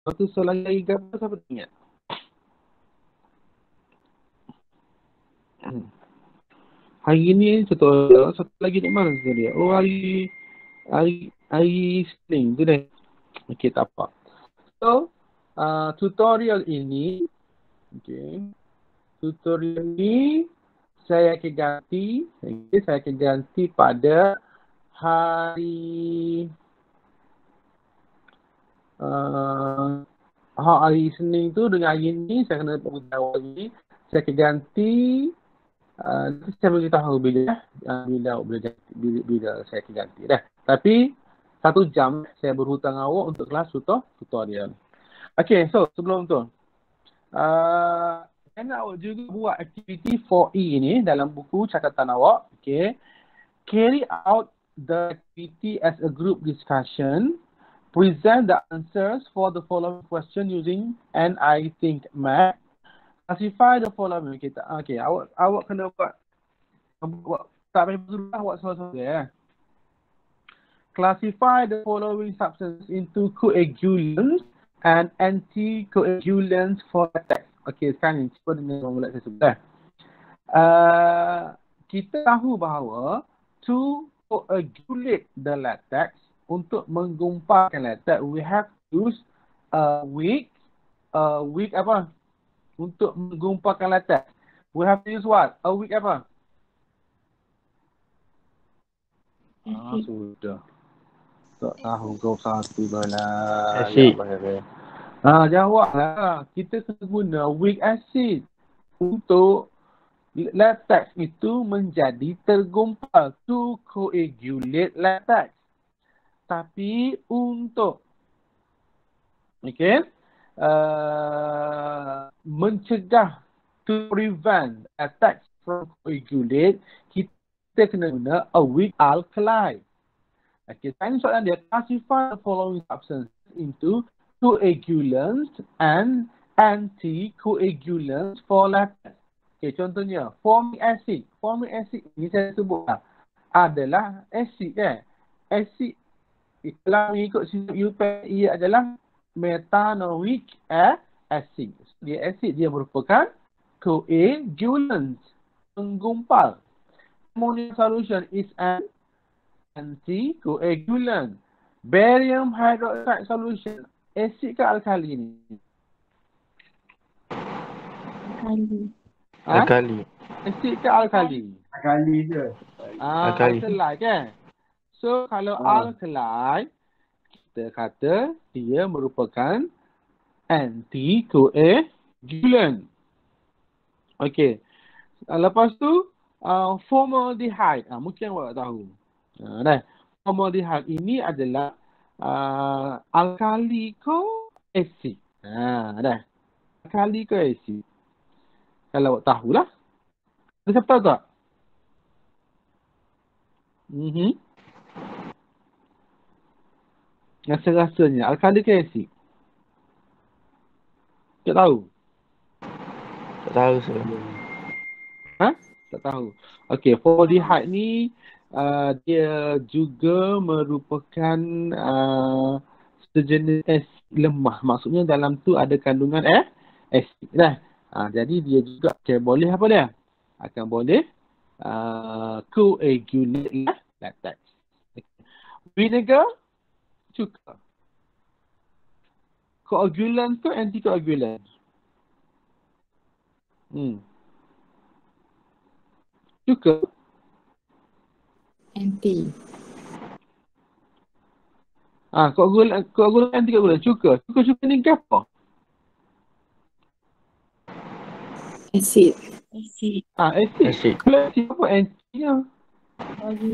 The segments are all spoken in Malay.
Waktu soalan lagi ke apa, siapa ingat? Hari ni contoh satu lagi ni mana dia? Oh, hari Isnin tu deh. Okey, tak apa. So, tutorial ini, tutorial ni saya akan ganti pada hari hari Isnin tu dengan hari ni saya kena beritahu lagi. Saya akan ganti nanti saya beritahu bila saya akan ganti dah. Tapi 1 jam saya berhutang awak untuk kelas tutorial. Okay, so sebelum tu saya nak awak juga buat aktiviti 4E ni dalam buku catatan awak. Okay, carry out the activity as a group discussion. Present the answers for the following question using an I think map. Classify the following. Okay, awak kena buat tak payah dulu lah, awak soal-soal ya. Classify the following substances into coagulants and anticoagulants for latex. Okay, sekarang ni cuba dengar formula saya sebut. Kita tahu bahawa to coagulate the latex, untuk menggumpalkan latex, we have to use a wick apa? Untuk menggumpalkan latex, we have to use what? A wick apa? Sudah. Tak tahu kau satu bala. Acid. Jawablah. Kita kena guna weak acid untuk latex itu menjadi tergumpal, to coagulate latex. Tapi untuk mencegah, to prevent latex from coagulate, kita kena guna a weak alkali. Okay, tanya soalan dia, classify the following substances into coagulants and anticoagulants for latex. Okay, contohnya formic acid. Formic acid ini saya sebut adalah acid kan. Acid kalau mengikut sistem UPE ia adalah metanoic acid. Dia acid, dia merupakan coagulant, menggumpal. Ammonium solution is an anticoagulant. Barium hydroxide solution, asid ke alkali ni? Alkali. Asid ke alkali? Alkali je. Alkali. Alkali kan? So kalau alkali, kita kata dia merupakan anticoagulant. Okey. Lepas tu formaldehyde. Mungkin awak tahu. Dah. Formaldehyde ini adalah alkali ke asid. Dah. Alkali ke asid. Kalau awak tahulah. Ada siapa tahu tak? Rasa-rasanya alkali ke asid? Tak tahu. Tak tahu sir. Tak tahu. Okey, formaldehyde ni dia juga merupakan sejenis asid lemah. Maksudnya dalam tu ada kandungan asid dah. Jadi dia juga boleh apa dia? Akan boleh coagulate latex. Vinegar, cuka. Coagulant ke anticoagulant? Cuka. Anti. Coagulant anticoagulant. Cuka ni ke apa? Acid. Acid. Acid. Acid apa antinya?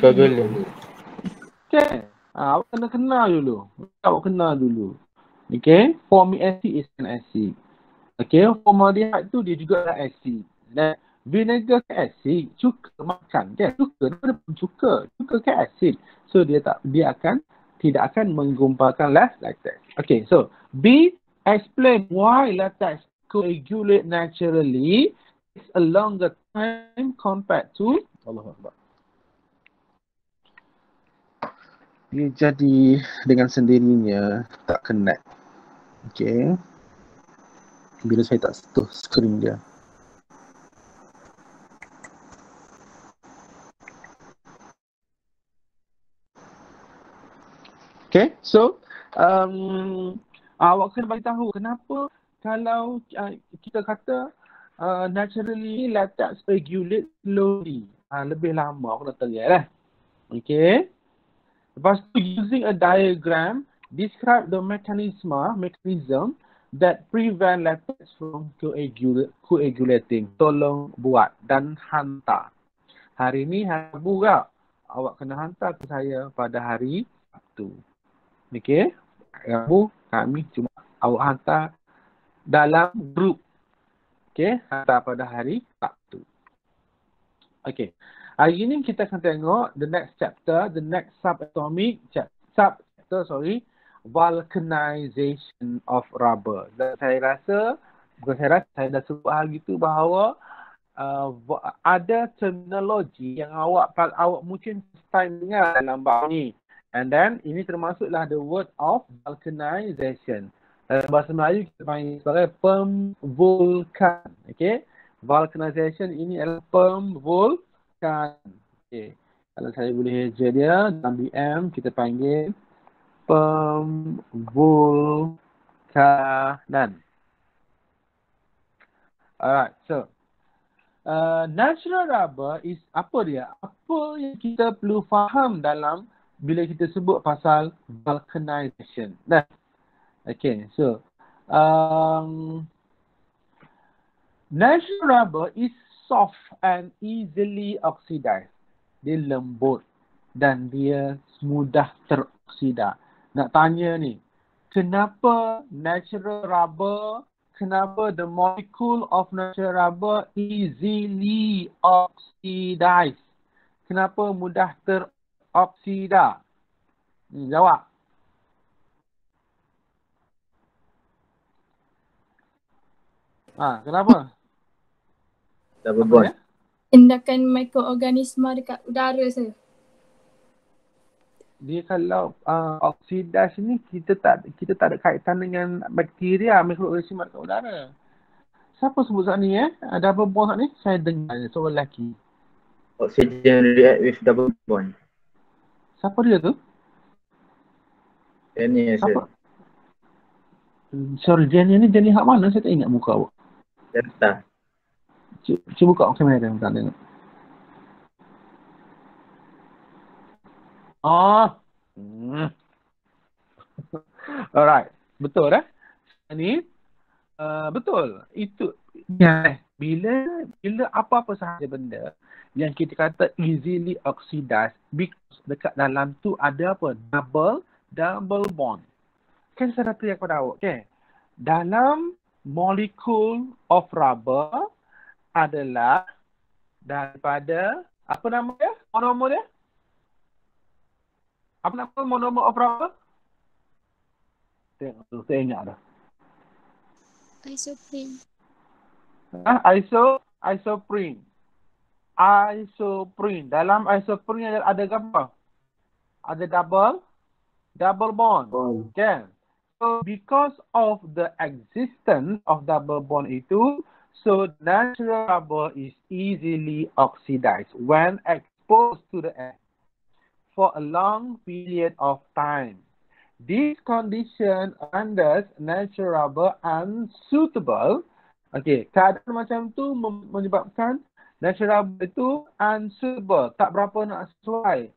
Coagulant. Okay. Awak kena kenal dulu. Okay. Formic acid is an acid. Okay. Formaldehyde tu dia juga adalah acid. Dan vinegar ke acid, cuka makan kan? Cuka ke acid. So dia tidak akan menggumpalkan latex. Okay. So B, explain why latex coagulate naturally takes a longer time compared to Allahu Akbar. Dia jadi dengan sendirinya tak connect. Okay. Bila saya tak sentuh skrin dia. Okay, so awak kena bagi tahu kenapa kalau kita kata naturally latex regulate slowly. Lebih lama aku nak tanya lah. Okay. Lepas tu, using a diagram, describe the mechanism that prevent latex from coagulating. Tolong buat dan hantar. Hari ni hari Rabu kak. Awak kena hantar ke saya pada hari Sabtu. Okay. Rabu kami cuma awak hantar dalam grup. Okay. Hantar pada hari Sabtu. Okay. Hari ini kita akan tengok the next chapter, the next subatomic chapter, vulcanization of rubber. Dan saya dah sebut hari itu bahawa ada terminologi yang awak mungkin first time dengar dalam bab ni. And then ini termasuklah the word of vulcanization. Dalam bahasa Melayu kita panggil sebagai pemvulkan. Okay. Vulcanization ini adalah pemvulkan. Okay. Kalau saya boleh heja dia dalam BM kita panggil pemvulkanan. Alright, so natural rubber is apa dia? Apa yang kita perlu faham dalam bila kita sebut pasal vulcanization? Nah, okay, so natural rubber is soft and easily oxidized. Dia lembut dan dia mudah teroksida. Nak tanya ni, kenapa natural rubber, kenapa the molecule of natural rubber easily oxidized? Kenapa mudah teroksida? Jawab. Kenapa? Double bond. Tindakan mikroorganisma dekat udara saya. Dia kalau oksidas ni kita tak ada kaitan dengan bakteria, mikroorganisma dekat udara. Siapa sebut saat ni double bond saat ni? Saya dengar seorang lelaki. Oxygen react with double bond. Siapa dia tu? Ini Siapa? Sorry, Jenny ni Jenny hak mana? Saya tak ingat muka awak. Delta. Cuba buka kamera tak tengok. Alright, betul Ini betul. Itu bila apa-apa sahaja benda yang kita kata easily oxidized, because dekat dalam tu ada apa? Double bond. Kan saya dah teriak pada awak, okay? Dalam molecule of rubber adalah daripada apa nama dia? Monomer dia? Apa nama monomer of rubber? Tengok, saya ingat dah. Isoprene. Isoprene. Isoprene. Dalam isoprene ada apa? Ada double bond. Okay. So because of the existence of double bond itu, so natural rubber is easily oxidized when exposed to the air for a long period of time. This condition renders natural rubber unsuitable. Okay, keadaan macam tu menyebabkan natural rubber itu unsuitable, tak berapa nak sesuai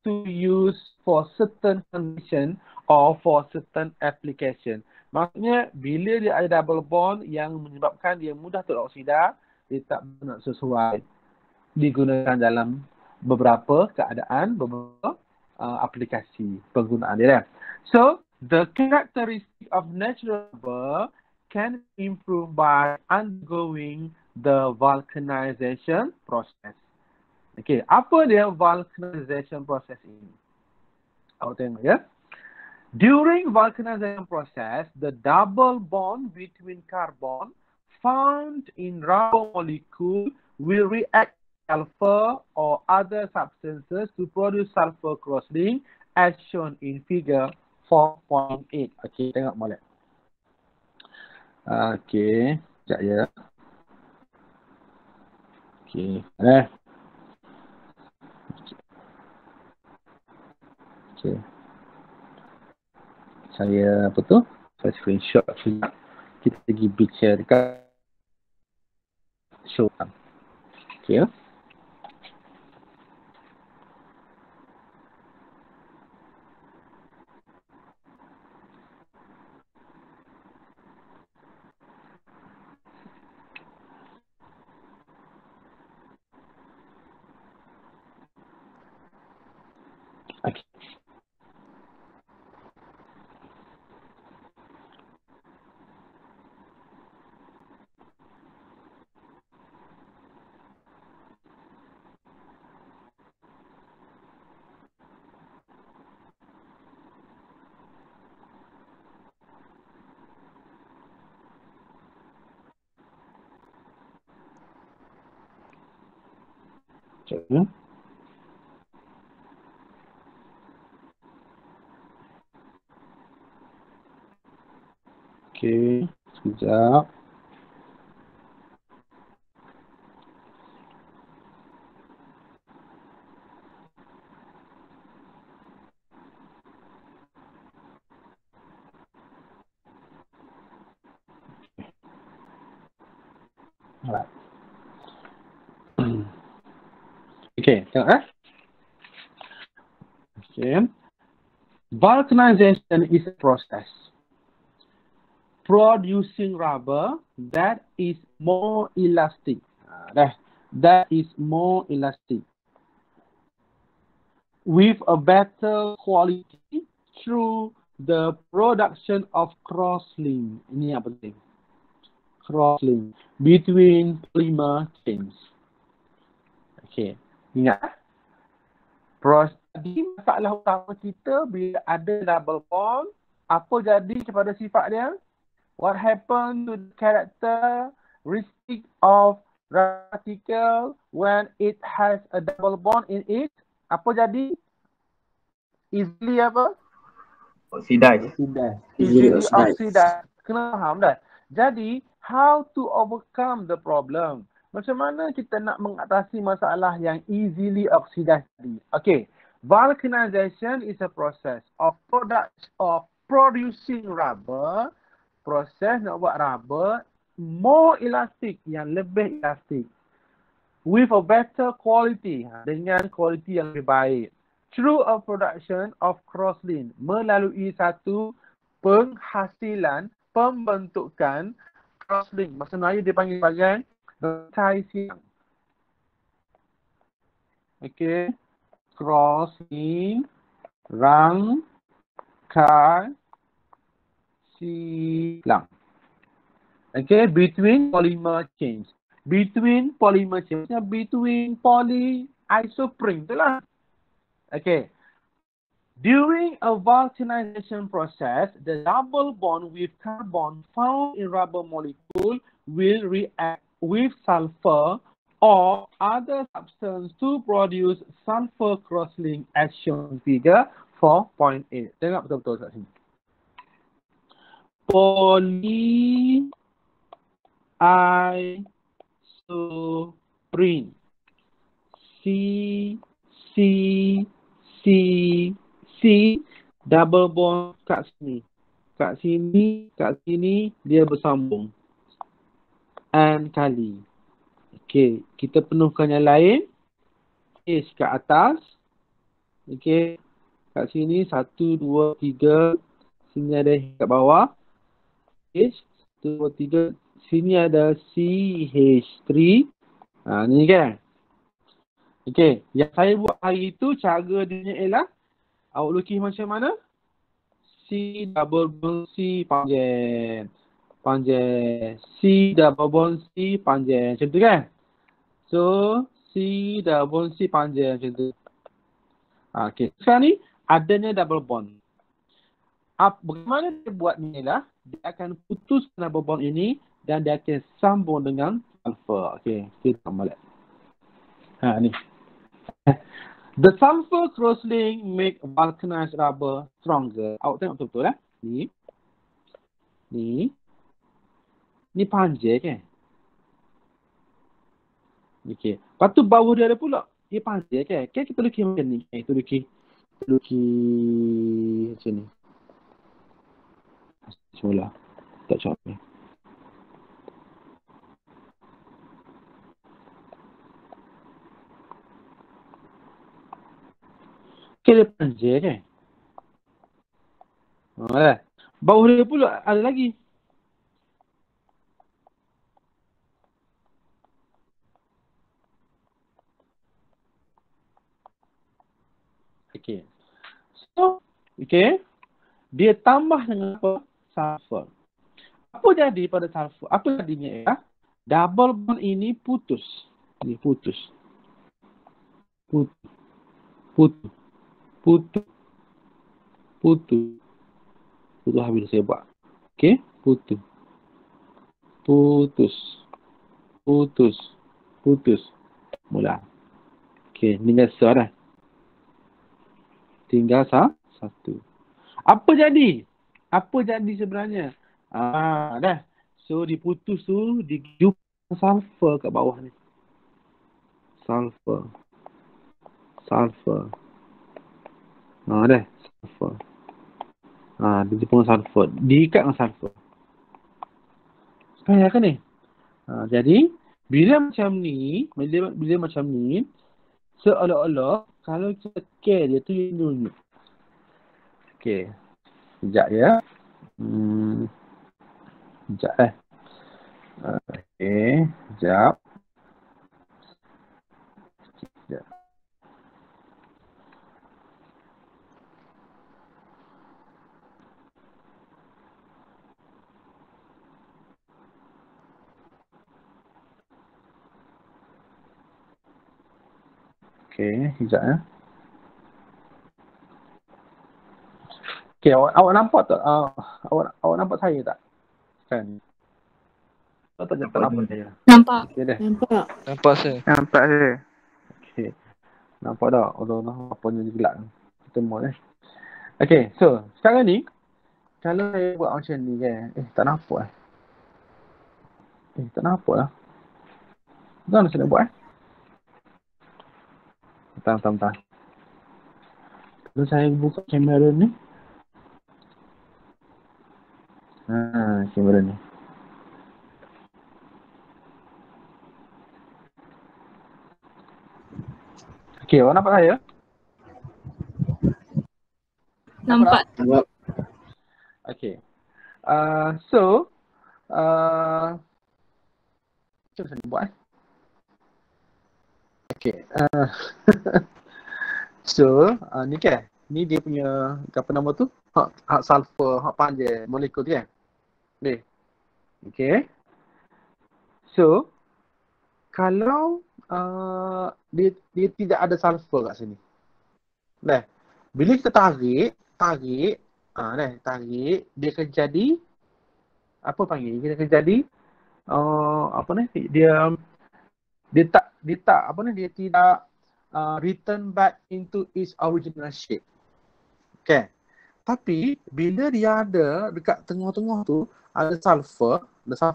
to use for certain condition or for certain application. Maksudnya bila dia ada double bond yang menyebabkan dia mudah teroksida, dia tak nak sesuai digunakan dalam beberapa keadaan, beberapa aplikasi penggunaan dia. So, the characteristic of natural rubber can improve by undergoing the vulcanization process. Okay, apa dia vulcanization process ini? Awak tengok ya. During vulcanization process, the double bond between carbon found in rubber molecule will react sulfur or other substances to produce sulfur crosslink as shown in figure 4.8. Okay, tengok molek. Okey, sekejap ya. Okey, okey. Saya apa tu? Saya screenshot sekejap. Kita pergi bicara dekat show. Okey ya. Okey. Sekejap ya. Okey, sekejap. Alright. Okey, tengok Okay. Vulcanization is a process producing rubber that is more elastic. That is more elastic with a better quality through the production of cross-link. Ini yang penting. Cross-link between polymer chains. Okay. Ingat. Jadi masalah utama kita bila ada double bond, apa jadi kepada sifat dia? What happened to the characteristic of particle when it has a double bond in it? Apa jadi? Easily apa? Oxidize. Easily Easily oxidized. oxidize. Kena faham dah? Jadi, how to overcome the problem? Macam mana kita nak mengatasi masalah yang easily oxidized tadi? Okay. Vulcanization is a process of producing rubber. Proses nak buat rubber more elastic, yang lebih elastic. With a better quality, dengan kualiti yang lebih baik. Through a production of crosslink, melalui satu penghasilan, pembentukan crosslink. Bahasa Melayu dia panggil sebagai rantai silang. Okay. Crosslink, rangkai silang. Okay, between polymer chains. Between polymer chains. Between polyisoprene. Itulah. Okay. During a vulcanization process, the double bond with carbon found in rubber molecule will react with sulfur or other substance to produce sulfur crosslink as shown in figure 4.8. Tengok betul-betul kat sini. Polyisoprene. C double bond kat sini. Kat sini dia bersambung. N kali. Okey, kita penuhkan yang lain. H kat atas. Okey. Kat sini 1 2 3. Sini ada kat bawah. H 1 2 3. Sini ada CH3. Ni kan. Okey, yang saya buat hari itu cara dia ialah awak lukis macam mana? C double bond C panjang. C double bond C panjang. Macam tu kan? So, C double bond C panjang macam tu. Okey, sekarang ni adanya double bond. Bagaimana dia buat ni lah? Dia akan putus double bond ini dan dia akan sambung dengan sulfur. Okey, kita tengok balik. Ni. The sulfur crosslink make vulcanized rubber stronger. Awak tengok betul-betul lah. Ni. Ni panjang kan? Okey. Lepas tu bawah dia ada pula. Dia panjang kan? Kan kita lukis macam ni. Kita lukis macam ni. Semula. Tak cakap ni. Okay, dia panjang kan? Bawah dia pula ada lagi. Okay. So, okay. Dia tambah dengan apa? Sulfur. Apa jadi pada sulfur? Apa jadinya ya? Double bond ini putus. Ini putus. Putus. Putus. Putus. Putus. Putus habis saya buat. Okay. Putus. Putus. Putus. Putus. Mula. Okay. Tinggal dah. Tinggal satu. Apa jadi? Apa jadi sebenarnya? Dah. So, diputus tu, dijumpa sulfur kat bawah ni. Sulfur. Sulfur. Dah. Sulfur. Dia jumpa sulfur. Diikat dengan sulfur. Payah kan ni? Jadi, bila macam ni, seolah-olah, kalau kita care dia tu, dia nunjuk. Okay. Sekejap ya. Sekejap Okay. Sekejap. Okay. Sekejap ya. Okay. Awak nampak tak? Awak nampak saya tak? Kan? Tak nampak saya. Nampak. Okay dah. Nampak saya. Okay. Nampak tak? Allah, apa ni gelap. Kita mau Okay. So, sekarang ni, kalau saya buat macam ni kan, tak nampak tak nampak lah. Macam mana saya nak buat Bentar. Kalau saya buka kamera ni. Kamera ni. Okay, awak nampak saya? Nampak. Okay. So, macam mana saya buat Okay. So, ni kan. Ni dia punya, apa nama tu? Hak sulfur, hak panjang molekul tu kan? Ni. Okay. So, kalau dia tidak ada sulfur kat sini. Nah, bila kita tarik, dia akan jadi apa panggil? Dia akan jadi apa ni? Dia tidak return back into its original shape. Okay. Tapi bila dia ada dekat tengah-tengah tu ada sulfur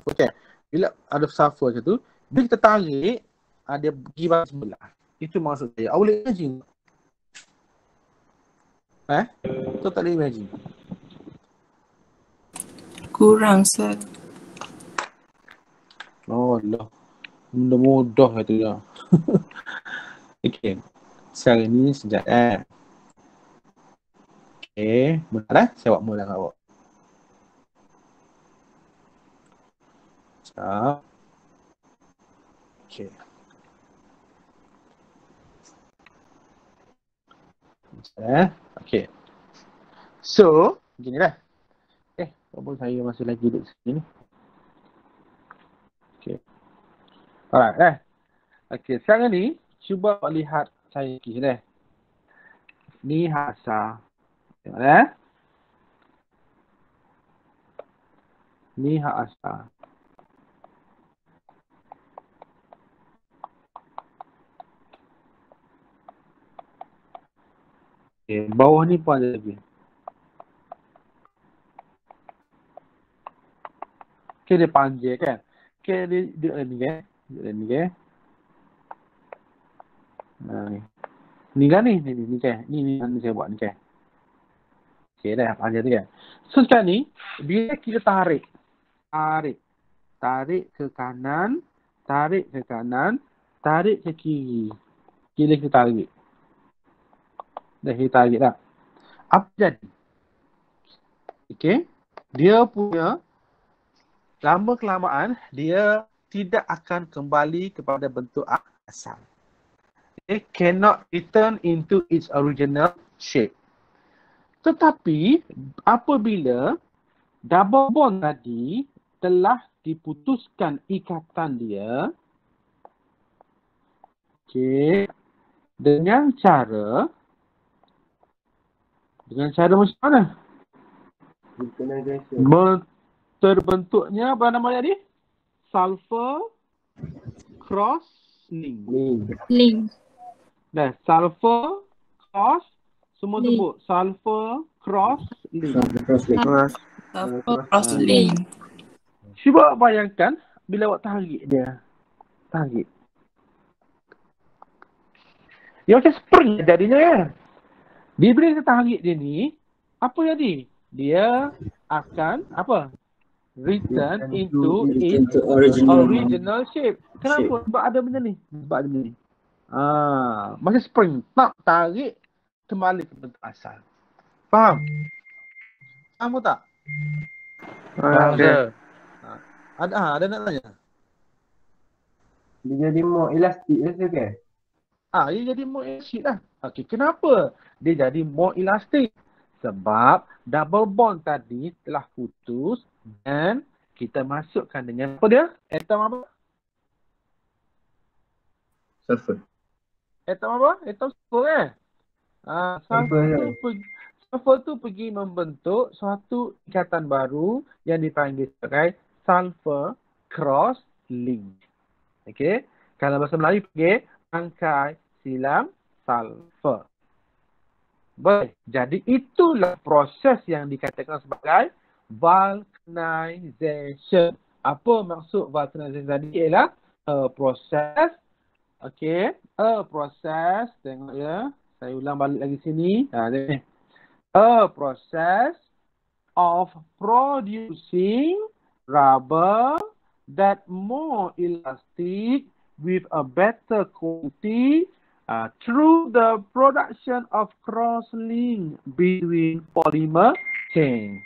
okay. Bila ada sulfur macam tu, bila kita tarik, dia pergi balik sebelah. Itu maksud saya. Awak boleh imagine? Tu tak boleh imagine. Kurang, Sir. Oh Allah. Benda mudah kata dia. Okay. Sekarang ni sekejap Okay. Benar saya buat mula dengan awak. Sekejap. Okay. Okay. So, begini lah. Walaupun saya masih lagi duduk sini. Okay. Alright, Okay, sekarang ni, cuba lihat saya lagi Ni hasa. Tengok Ni hasa. Okay, bawah ni pun ada lagi. Okay, dia panjang kan. Okay, dia ni kan. Dia ni kan. Ni. Ni kan ni kan. Ni saya buat ni kan. Okay dah, panjang tu kan. So sekarang ni, bila kita tarik ke kanan, tarik ke kiri. Bila kita tarik. Dah kita tarik dah. Apa jadi? Okay. Dia punya lama kelamaan, dia tidak akan kembali kepada bentuk asal. It cannot return into its original shape. Tetapi, apabila double bond tadi telah diputuskan ikatan dia, okay, dengan cara macam mana? Terbentuknya apa nama tadi? Sulfur cross link. Nah, sulfur cross, semua Link. sebut sulfur cross link. Cross link. Cuba bayangkan bila awak tarik dia. Tarik. Dia macam spring jadinya kan. Bila kita tarik dia ni, apa jadi? Dia akan apa? Return into its original shape. Kenapa? Sebab ada benda ni. Macam spring. Tak tarik kembali ke bentuk asal. Faham? Faham tak? Ada. Ada nak tanya? Dia jadi more elastik lah kan? Dia jadi more elastic lah. Okey, kenapa dia jadi more elastic? Sebab double bond tadi telah putus dan kita masukkan dengan apa dia? Atom apa? Sulfur. Atom apa? Atom sulfur kan? Sulfur tu pergi membentuk suatu ikatan baru yang dipanggil sebagai sulfur cross link. Okey? Kalau bahasa Melayu panggil rangkai silam sulfur. Baik, jadi itulah proses yang dikatakan sebagai vulcanization. Apa maksud vulcanization tadi ialah proses, okey, proses, tengok ya, saya ulang balik lagi sini. Ni. A process of producing rubber that more elastic with a better quality through the production of cross-link between polymer chain.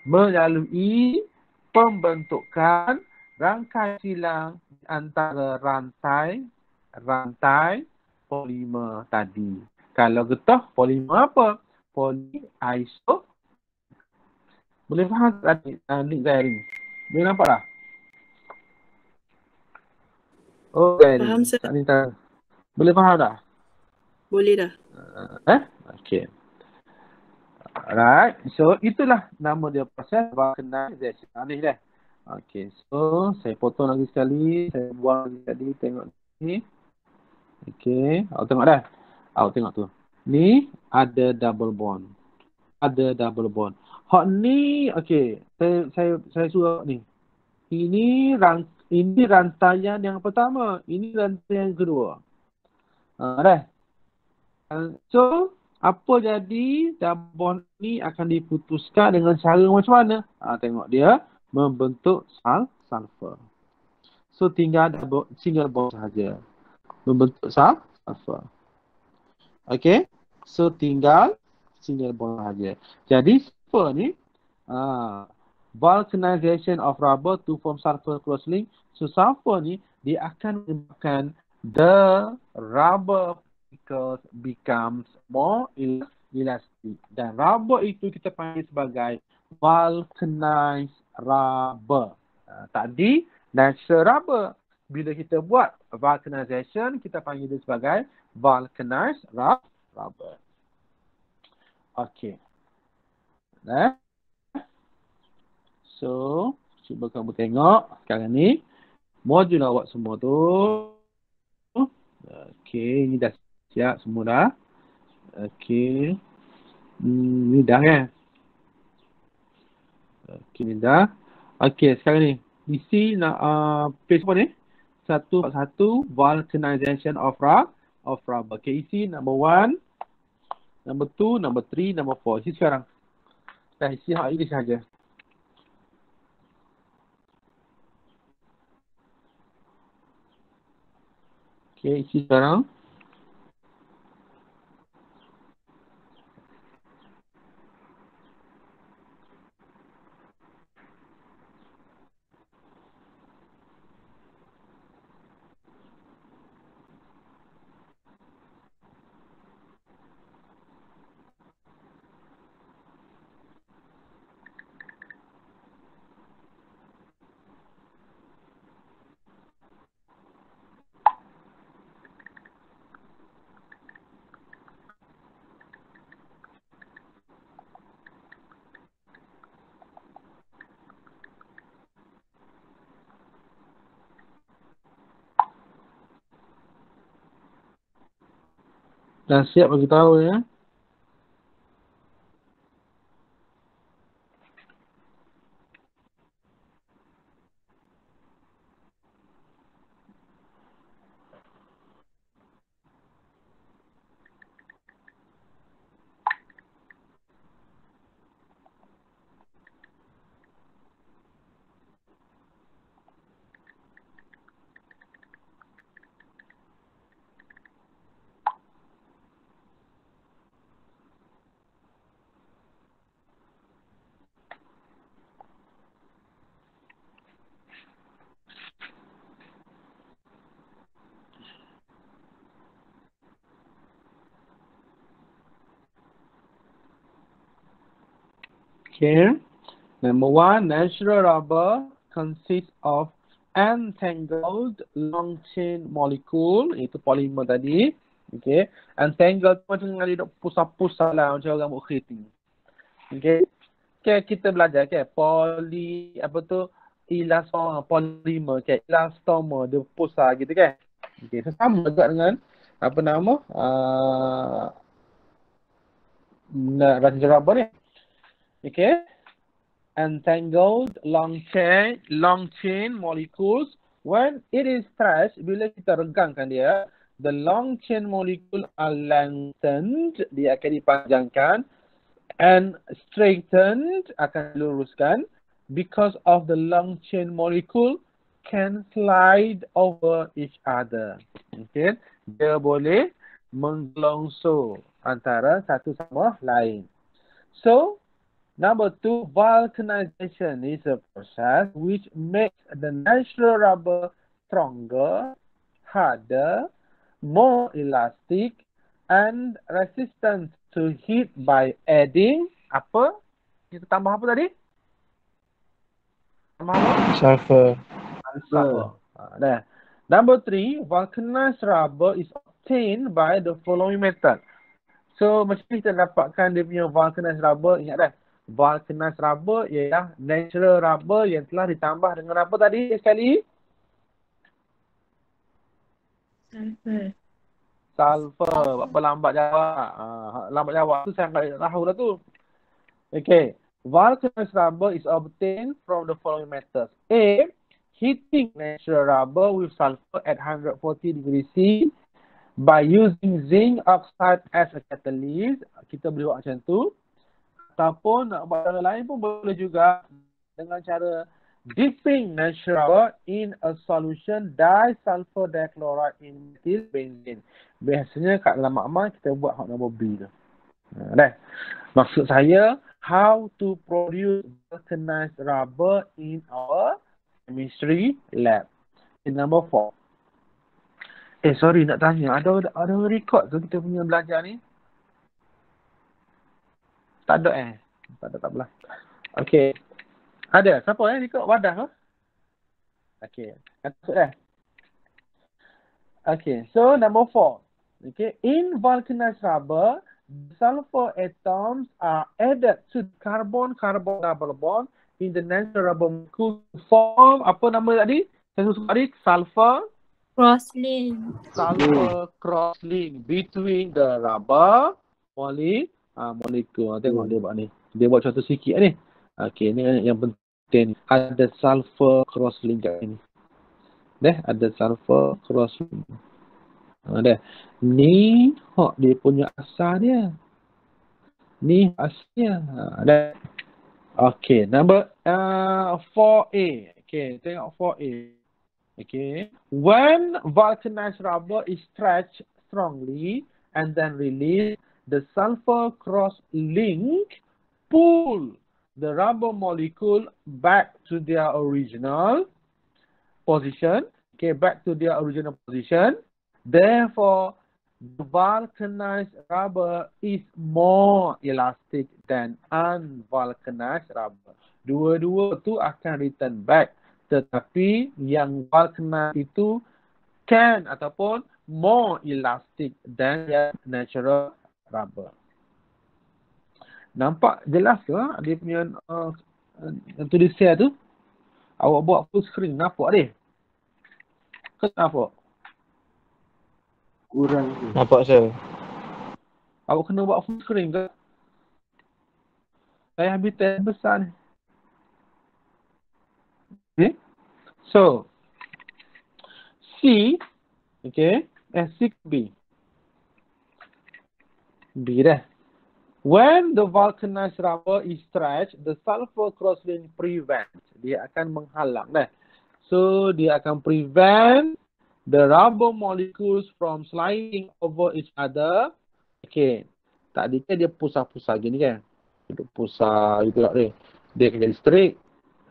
Melalui pembentukan rangkai silang antara rantai polimer tadi. Kalau getah polimer apa? Polyiso. Boleh faham tak link saya ni? Boleh nampak tak? Faham, Sir. Boleh faham tak? Boleh dah. Okay. Alright. So, itulah nama dia proses vulcanization. Ni dah. Okay. So, saya potong lagi sekali. Saya buang lagi sekali. Tengok ni. Okay. Awak tengok dah? Awak tengok tu. Ni ada double bond. Hak ni, okay. Saya suruh ni. Ini rantaian yang pertama. Ini rantaian yang kedua. Dah. So, apa jadi double bond ni akan diputuskan dengan cara macam mana? Tengok dia membentuk sulfur. So, tinggal single bond sahaja. Membentuk sulfur. Okay. So, tinggal single bond sahaja. Jadi, sulfur ni, vulcanization of rubber to form sulfur cross link. So, sulfur ni, dia akan menyebabkan the rubber particles becomes more elastic. Dan rubber itu kita panggil sebagai vulcanized rubber. Tadi, natural rubber. Bila kita buat vulcanization, kita panggil dia sebagai vulcanized rubber. Okay. So, cuba kamu tengok sekarang ni. Modul awak semua tu. Okay, ni dah siap semua dah. Okay. Ni dah kan? Okay, ni dah. Okay, sekarang ni. isi page apa ni? 141 vulcanization of rubber. Okay, isi number 1, number 2, number 3, number 4. Isi sekarang. Dah isi hak ini sahaja. Okay, isi sekarang. Dah siap bagi tahu ya. Okay. Number 1, natural rubber consists of entangled long chain molecule, itu polimer tadi. Okay. Entangled tu macam ada pusat-pusat lah macam orang buat keriting. Okay. Okay, kita belajar okay. Polimer, okay. Elastomer, dia pusat gitu kan. Okay. So, sama juga dengan apa nama? Natural rubber ni. Okay. Entangled long chain molecules, when it is stretched, bila kita regangkan dia, the long chain molecule are lengthened, dia akan dipanjangkan, and straightened, akan diluruskan, because of the long chain molecule can slide over each other. Okay, dia boleh menggelongsor antara satu sama lain. So number 2, vulcanization is a process which makes the natural rubber stronger, harder, more elastic, and resistant to heat by adding apa? Kita tambah apa tadi? Tambah apa? Sulfur. Dah. Number 3, vulcanized rubber is obtained by the following method. So macam kita dapatkan dia punya vulcanized rubber, ingat dah. Vulcanized rubber ialah natural rubber yang telah ditambah dengan apa tadi sekali? Sulfur. Apa lambat jawab? Lambat jawab tu saya tak tahu lah tu. Okay. Vulcanized rubber is obtained from the following methods. A. Heating natural rubber with sulfur at 140 degrees C by using zinc oxide as a catalyst. Kita boleh buat macam tu. Ataupun nak buat cara lain pun boleh juga dengan cara dipping natural rubber in a solution disulfur dichloride in methyl benzene. Biasanya kat dalam makmal kita buat hak nombor B tu. Dah. Maksud saya, how to produce vulcanized rubber in our chemistry lab. In number 4. Sorry nak tanya, ada record ke kita punya belajar ni? Tak ada tak apalah. Okay. Ada. Siapa record? Wadah ke? Okay. Masuk dah. Okay. So number 4. Okay. In vulcanized rubber, sulfur atoms are added to carbon-carbon double bond in the natural rubber molecule to form apa nama tadi? Saya susun tadi sulfur Crosslink. sulfur crosslink between the rubber molecule. Tengok dia buat ni. Dia buat contoh sikit ni. Okey, ni yang penting. butane. Ada sulfur cross-link kat sini. Ada sulfur cross-link. Ni hak dia punya asal dia. Ni asalnya. Okay, number 4A. Okay, tengok 4A. Okay. When vulcanized rubber is stretched strongly and then released, the sulfur cross-link pull the rubber molecule back to their original position. Okay, back to their original position. Therefore, the vulcanized rubber is more elastic than unvulcanized rubber. Dua-dua tu akan return back. Tetapi yang vulcanized itu can ataupun more elastic than yang natural rubber. Nampak jelas ke dia punya tulisan tu? Awak buat full screen, nampak dia? Kenapa? Kurang tu. Nampak sir. Awak kena buat full screen ke? Saya ambil tab besar ni. Okay. So, C, okay, C B. B dah. When the vulcanized rubber is stretched, the sulfur cross-link prevents. Dia akan menghalang dah. So, dia akan prevent the rubber molecules from sliding over each other. Okay. Tadi kan dia pusar-pusar gini kan. Dia pusar gitu tak dia. Dia akan jadi straight.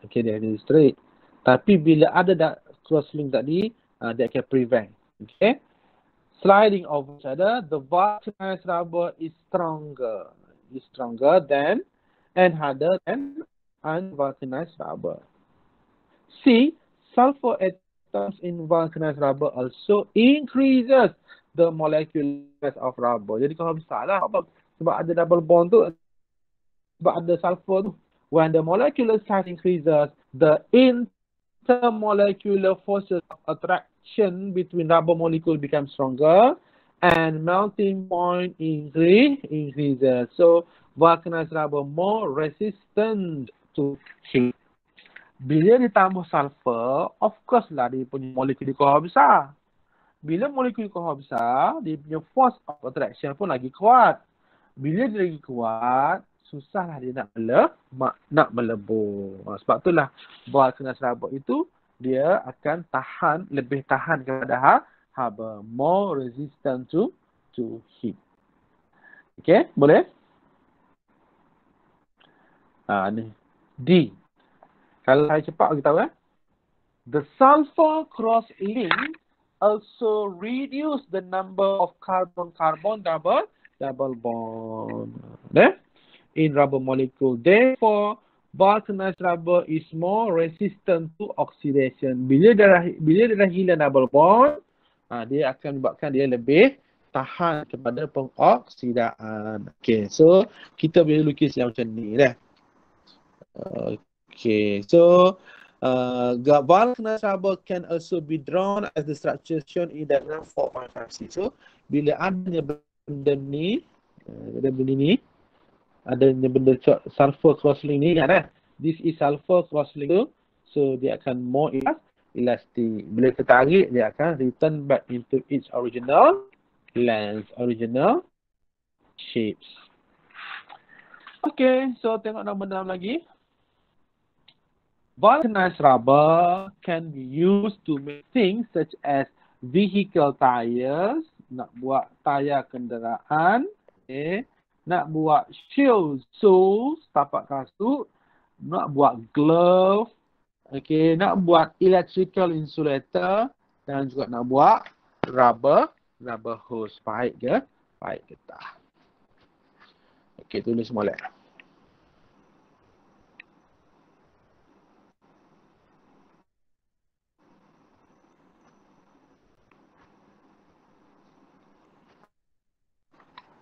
Okay, dia akan jadi straight. Tapi bila ada cross-link tadi, dia akan prevent. Okay. Sliding over each other, the vulcanized rubber is stronger. Is stronger than and harder than unvulcanized rubber. C, sulfur atoms in vulcanized rubber also increases the molecular mass of rubber. Jadi kalau besar lah, sebab ada double bond tu, sebab ada sulfur tu. When the molecular size increases, the intermolecular forces of attraction between rubber molecules become stronger and melting point increases. So, vulcanized rubber more resistant to heat. Bila ditambah sulfur, of course lah dia punya molekul alkohol besar. Bila molekul alkohol besar, dia punya force of attraction pun lagi kuat. Bila dia lagi kuat, susahlah dia nak melebur. Sebab itulah vulcanized rubber itu dia akan lebih tahan kepada haba, more resistant to heat. Okay, boleh? Ni D. Kalau saya cepat bagi tahu The sulfur cross-link also reduce the number of carbon-carbon double bond. In rubber molecule. Therefore, vulcanized rubber is more resistant to oxidation. Bila dia dah hilang double bond, dia akan menyebabkan dia lebih tahan kepada pengoksidaan. Okay, so kita boleh lukis yang macam ni dah. Okay, so vulcanized rubber can also be drawn as the structure shown in diagram 4.56. So, bila adanya benda ni, adanya benda sulfur cross-link ni kan this is sulfur cross-link tu, so dia akan more elastic. Bila kita tarik, dia akan return back into its original length, original shapes. Okay, so tengok nombor 6 lagi. Vulcanized rubber can be used to make things such as vehicle tires, nak buat tayar kenderaan, okay. Nak buat shoes, tapak kasut, nak buat glove, okay, nak buat electrical insulator dan juga nak buat rubber hose. Baik ke? Baik ke tak? Okay, tulis molek.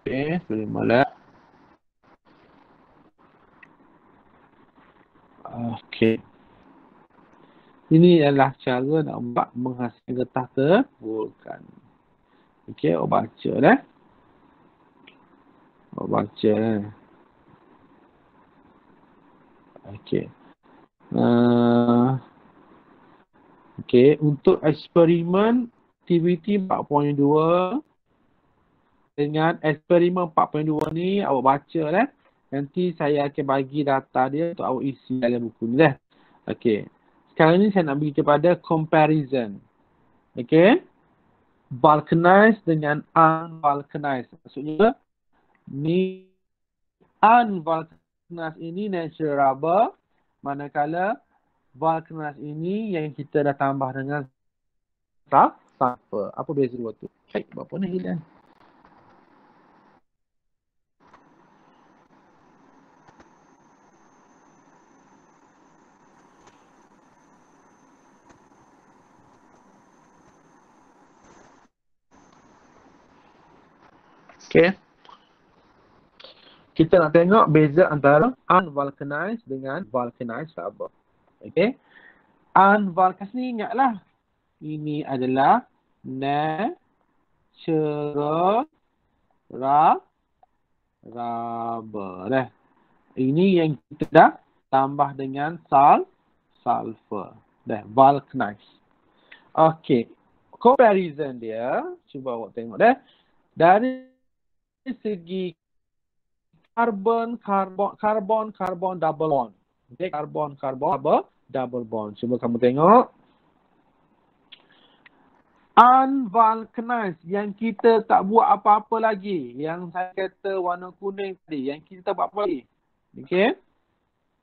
Okay, tulis molek. Okey. Ini adalah cara nak buat menghasilkan getah terpulkan. Okey, awak baca dah. Awak baca. Okey. Okey, untuk eksperimen aktiviti 4.2 dengan eksperimen 4.2 ni awak baca lah. Nanti saya akan bagi data dia untuk awak isi dalam buku ni lah. Okey. Sekarang ni saya nak pergi kepada comparison. Okey. Vulcanized dengan unvulcanized. Maksudnya ni unvulcanized ini natural rubber, manakala vulcanized ini yang kita dah tambah dengan sulfur. Apa beza dua tu? Baik, berapa ni hilang? Okey. Kita nak tengok beza antara unvulcanized dengan vulcanized rubber. Okey. Unvulcanized ni ingatlah, ini adalah natural rubber. Ini yang kita dah tambah dengan sulfur. Vulcanized. Okey. Comparison dia, cuba awak tengok dah. Dari segi carbon double bond. Okay, carbon double bond. Cuba kamu tengok. Unvulcanized yang kita tak buat apa-apa lagi. Yang saya kata warna kuning tadi. Yang kita tak buat apa lagi. Okay.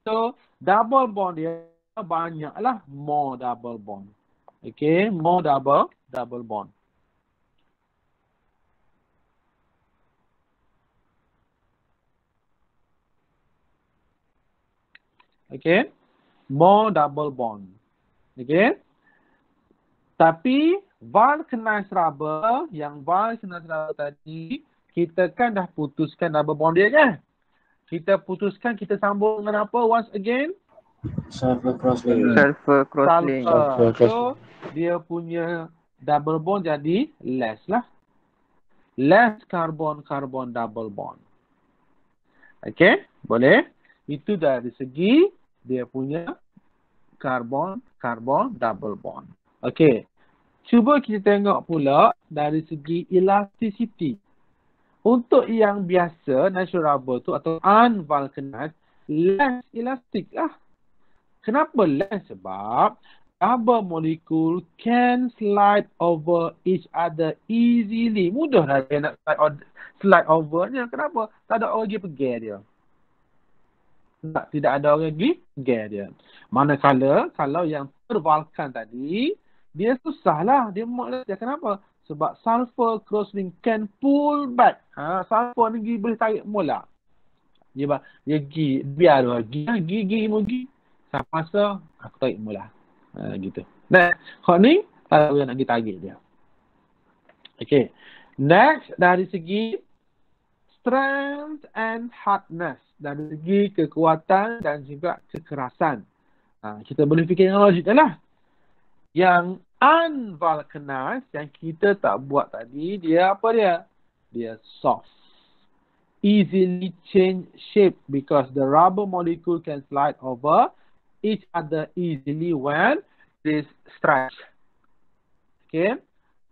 So, double bond dia banyaklah. More double bond. Okay. More double bond. Okay. More double bond. Okay. Tapi vulcanized rubber, yang vulcanized rubber tadi, kita kan dah putuskan double bond dia kan? Kita putuskan, kita sambung dengan apa once again? Sulfur cross-link. So, dia punya double bond jadi less lah. Less carbon double bond. Okay, boleh? Itu dari segi dia punya carbon double bond. Okay. Cuba kita tengok pula dari segi elasticity. Untuk yang biasa, natural rubber tu atau unvulcanized, less elastic lah. Kenapa less? Sebab rubber molecule can slide over each other easily. Mudah lah dia nak slide overnya. Kenapa? Tak ada orang pergi pegang dia. Tidak ada orang pergi pegang dia. Manakala kalau yang tervulcan tadi, dia susahlah. Dia kenapa? Sebab sulfur cross-link can pull back. Sulfur ni boleh tarik mula. Dia pergi, biar dia pergi. Sampai masa aku tarik mula. Gitu. Nah, hak ni tak nak pergi tarik dia. Okay. Next, dari segi strength and hardness. Dari segi kekuatan dan juga kekerasan. Kita boleh fikir dengan logik lah. Yang unvulcanized, yang kita tak buat tadi, dia apa dia? Dia soft. Easily change shape because the rubber molecule can slide over each other easily when it is stretched. Okay.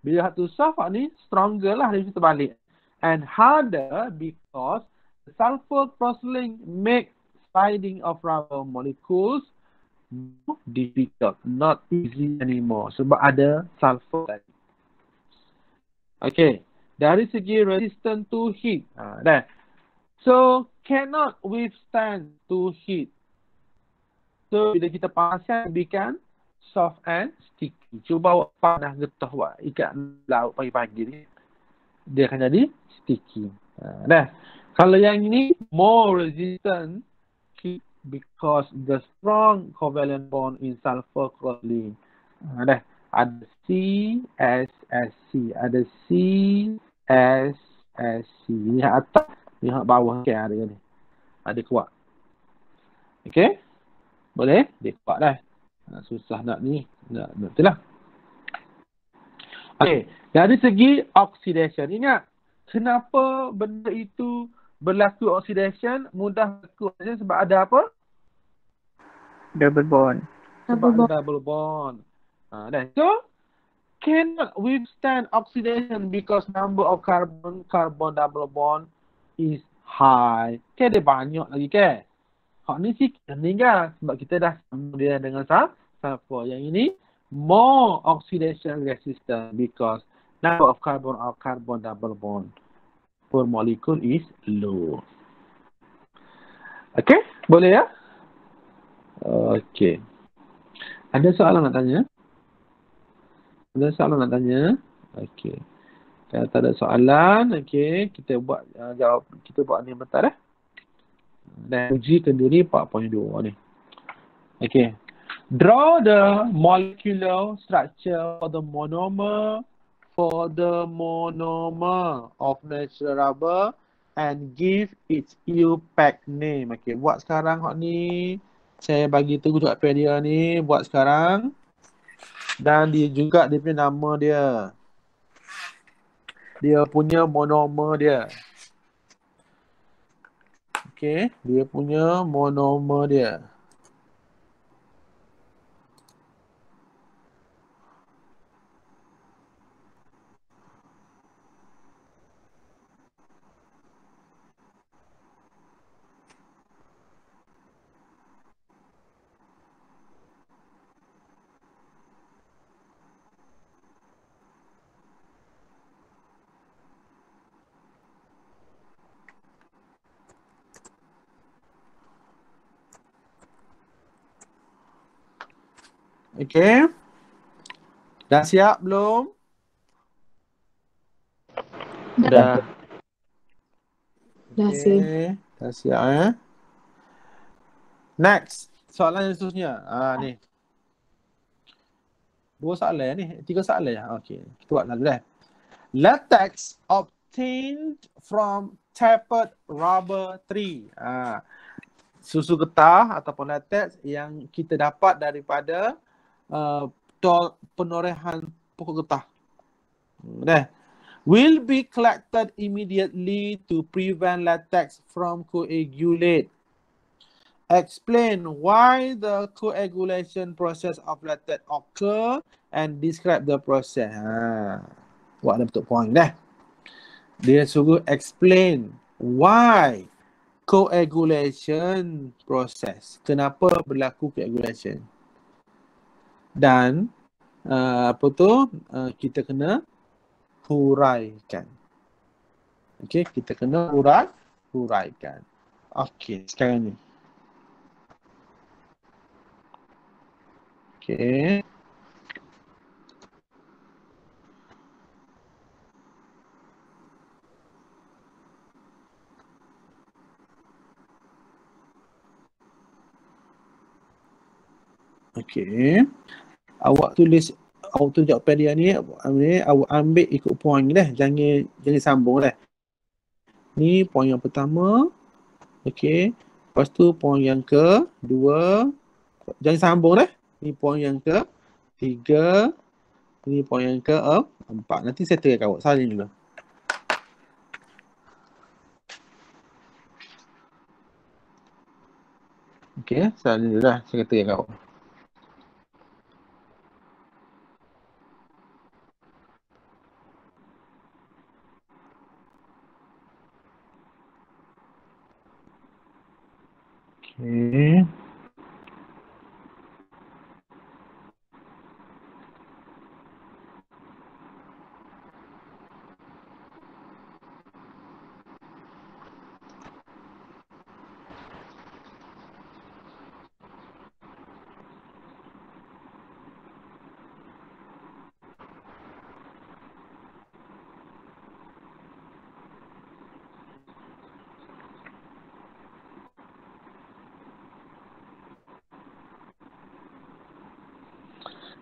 Bila satu soft ni, stronger lah dia terbalik. And harder because the sulfur cross-link make sliding of rubber molecules more difficult, not easy anymore. Sebab ada sulfur tadi. Okay. Dari segi resistant to heat. So, cannot withstand to heat. So, bila kita panaskan, bikin soft and sticky. Cuba awak panas getah awak ikat laut pagi-pagi ni. Dia akan jadi sticky. Kalau yang ini, more resistant heat because the strong covalent bond in sulfur cross-link. Ada CSSC. Ada CSSC. Ini atas, ini bawah kan ada ni. Ada kuat. Okay? Boleh? Dia kuat dah. Susah nak ni. Nak itulah. Okay. Dari segi oxidation. Ingat, kenapa benda itu berlaku oxidation? Mudah berlaku oxidation sebab ada apa? Double bond. Sebab double bond. Then so cannot withstand oxidation because number of carbon double bond is high. Dia banyak lagi ke? Hak ni sikit tinggal sebab kita dah sambung dia dengan sulfur. Yang ini more oxidation resistant because number of carbon double bond per molecule is low. Okay, boleh ya? Okay. Ada soalan nak tanya? Ada soalan nak tanya? Okay. Kalau tak ada soalan, okay, kita buat ni bentar Dan uji kenduri 4.2 ni. Okay. Draw the molecular structure for the monomer of natural rubber and give its U-pack name. Okay, buat sekarang hak ni. Saya bagi tunjuk apa dia ni, buat sekarang. Dan dia juga dia punya nama dia. Dia punya monomer dia. Okay, dia punya monomer dia. Okay. Dah siap belum? Dah. Okay. Dah siap Next. Soalan yang seterusnya. Ni. 2 soalan ni. 3 soalan ya. Okay. Kita buat lagi Latex obtained from tapered rubber tree. Susu getah ataupun latex yang kita dapat daripada penorehan pokok getah. Will be collected immediately to prevent latex from coagulate. Explain why the coagulation process of latex occur and describe the process. Buat ada betul point Dia suruh explain why coagulation process. Kenapa berlaku coagulation? Dan kita kena huraikan. Okey, kita kena huraikan. Okey, sekarang ni. Okey. Okey. Awak tulis jawapan dia ni, awak ambil ikut poin jangan sambung Ni poin yang pertama. Okey. Lepas tu poin yang kedua. Jangan sambung Ni poin yang ketiga. Ni poin yang keempat. Nanti saya tengok awak salin dulu. Okey, salin dulu saya kata kat awak. Okay.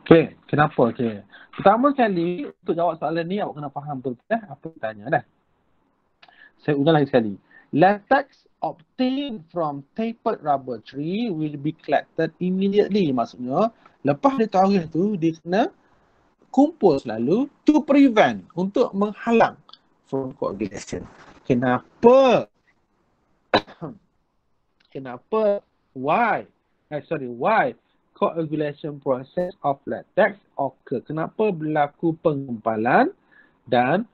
Okey, kenapa? Okey. Pertama sekali, untuk jawab soalan ni, awak kena faham betul apa yang tanya Saya ulang lagi sekali. Latex obtained from tapered rubber tree will be collected immediately. Maksudnya, lepas dia tarikh tu, dia kena kumpul selalu to prevent, untuk menghalang from coagulation. Kenapa? Kenapa? Why? why coagulation process of latex occur? Kenapa berlaku pengempalan dan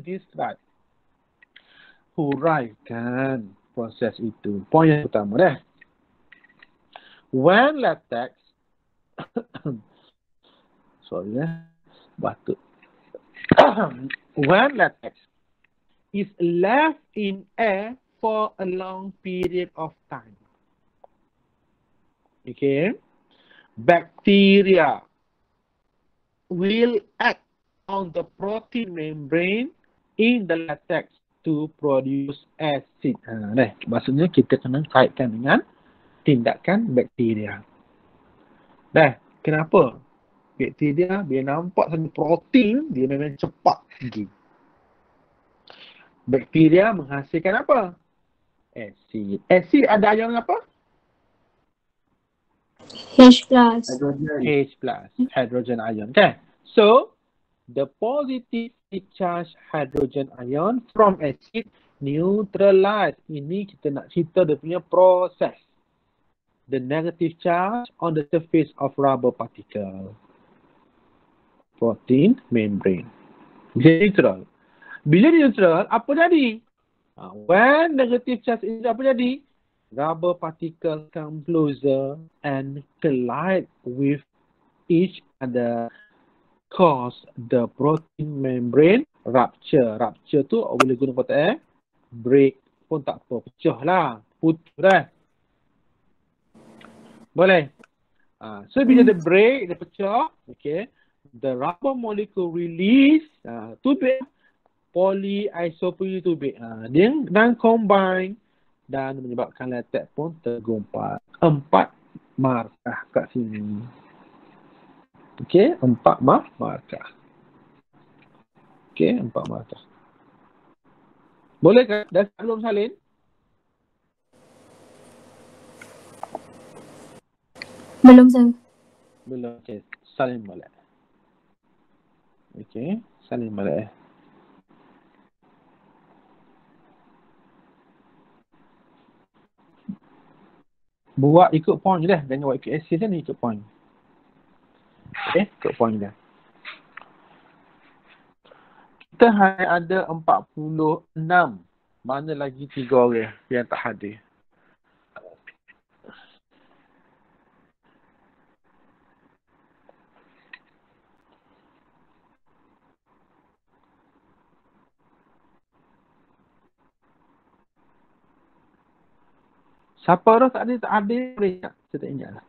describe, huraikan proses itu. Poin yang pertama dah. When latex batuk. When latex is left in air for a long period of time, okay, bacteria will act on the protein membrane in the latex to produce acid. Maksudnya kita kena kaitkan dengan tindakan bakteria. Kenapa? Bakteria bila nampak satu protein, dia memang cepat pergi. Bakteria menghasilkan apa? Asid. Asid ada ion apa? H+. H+, hydrogen ion, kan? So, the positive charge hydrogen ion from acid neutralize. Ini kita nak cerita dia punya proses. The negative charge on the surface of rubber particle. Protein membrane. Dia neutral. Bila dia neutral, apa jadi? When negative charge ini apa jadi? Rubber particle come closer and collide with each other, cause the protein membrane rupture. Rupture tu boleh guna kata break pun tak apa, pecah lah, putus dah. Boleh. So bila dia break, dia pecah, okay, the rubber molecule release tubik polyisoprene tubik. Dia dan combine dan menyebabkan latex pun tergumpat. 4 markah kat sini. Okey, 4 markah. Okey, 4 markah. Boleh kan? Dah belum salin? Belum, sir. Belum. Okey, salin balik. Okey, salin balik. Buat ikut point je dah. Jangan buat ikut essay kan, ikut point. Okey, ikut point je dah. Kita hanya ada 46. Mana lagi 3 orang yang tak hadir? Siapa dah tak ada, boleh ingat? Saya tak ingat lah.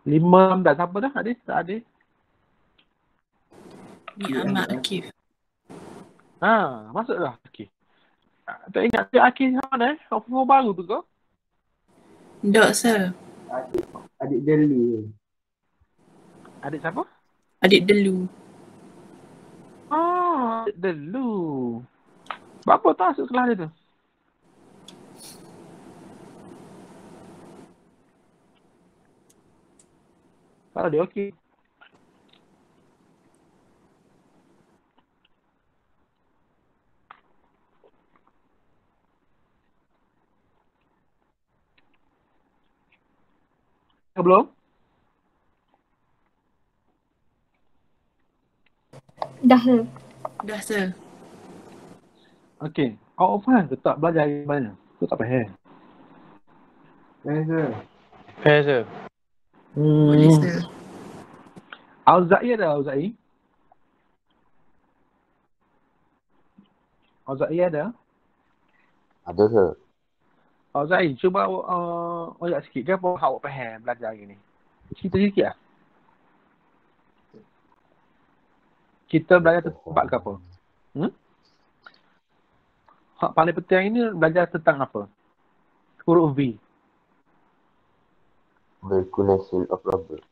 Lima, siapa dah? Ada? Tak ada? Ya, Ahmad Akif. Masuk dah. Okey. Tak ingat dia Akif mana Orang baru tu ke? Tak, sir. Adik Delu. Adik siapa? Adik Delu. Adik Delu. Berapa tak masuk kelas dia tu? Kalau dia okey. Belum? Dah, sir. Dah, sir. Okey. Awak faham ke tak belajar hari mana? Aku tak faham. Fair, sir. Boleh, sir. Auza'i ada Auza'i? Auza'i ada? Ada, sir. Auza'i, cuba awak sikit ke apa awak faham belajar hari ni? Cerita sikit lah. Kita belajar tempat ke apa? Hak paling penting ini belajar tentang apa? Huruf V. Vulcanization of rubber.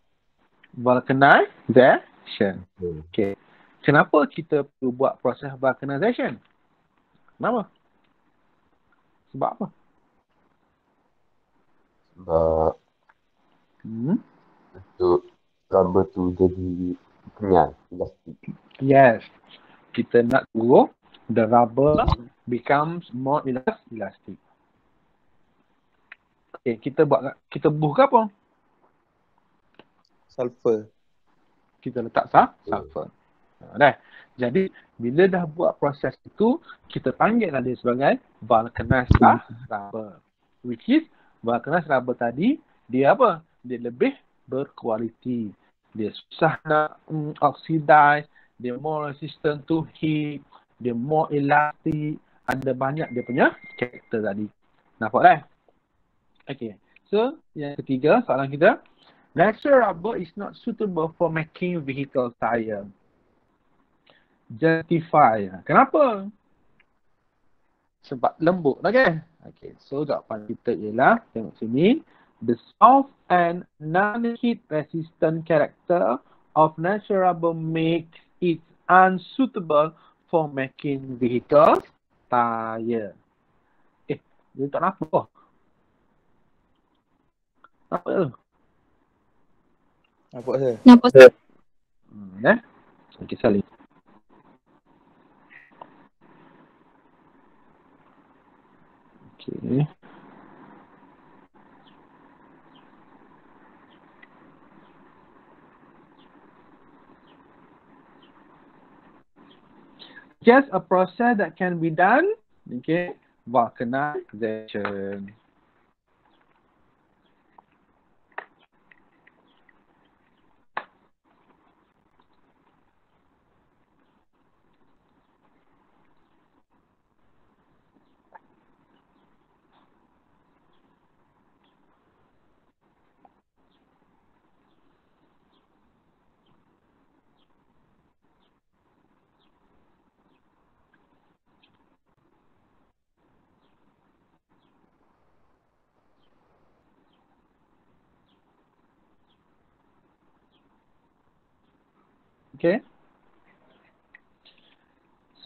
Vulcanization. Okay. Kenapa kita perlu buat proses vulcanization? Kenapa? Sebab apa? Sebab untuk rubber tu jadi kenyal, elastik. Yes. kita nak suruh the rubber becomes more elastic. Okay, kita buh ke apa? Sulfur. Kita letak sulfur. Dah. Jadi bila dah buat proses itu, kita panggillah dia sebagai vulcanized rubber. Which is vulcanized rubber tadi, dia apa? Dia lebih berkualiti. Dia susah nak oxidize, dia more resistant to heat, dia more elastic, ada banyak dia punya karakter tadi. Nampak dah? Okay. So, yang ketiga soalan kita, natural rubber is not suitable for making vehicle tire. Justify. Kenapa? Sebab lembut lah kan? Okay, so jawapan kita ialah, tengok sini, the soft and non-heat resistant character of natural rubber makes it unsuitable for making vehicle tire. Dia tak nampak. Apa tu? Nampak saya? Nampak sir? Okay, salih. Okay. Just a process that can be done, okay, vulcanization. Okay.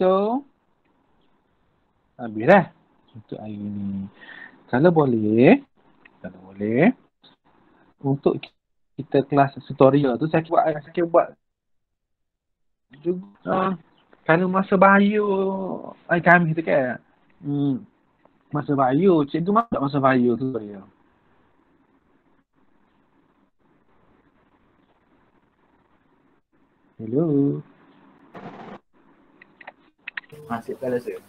So, habis dah untuk hari ni. Kalau boleh, untuk kita kelas tutorial tu, saya buat juga. Kalau masa bio kami tu kan, masa bio, cikgu mahu tak masa bio tutorial? Hello. Masih kalau saya.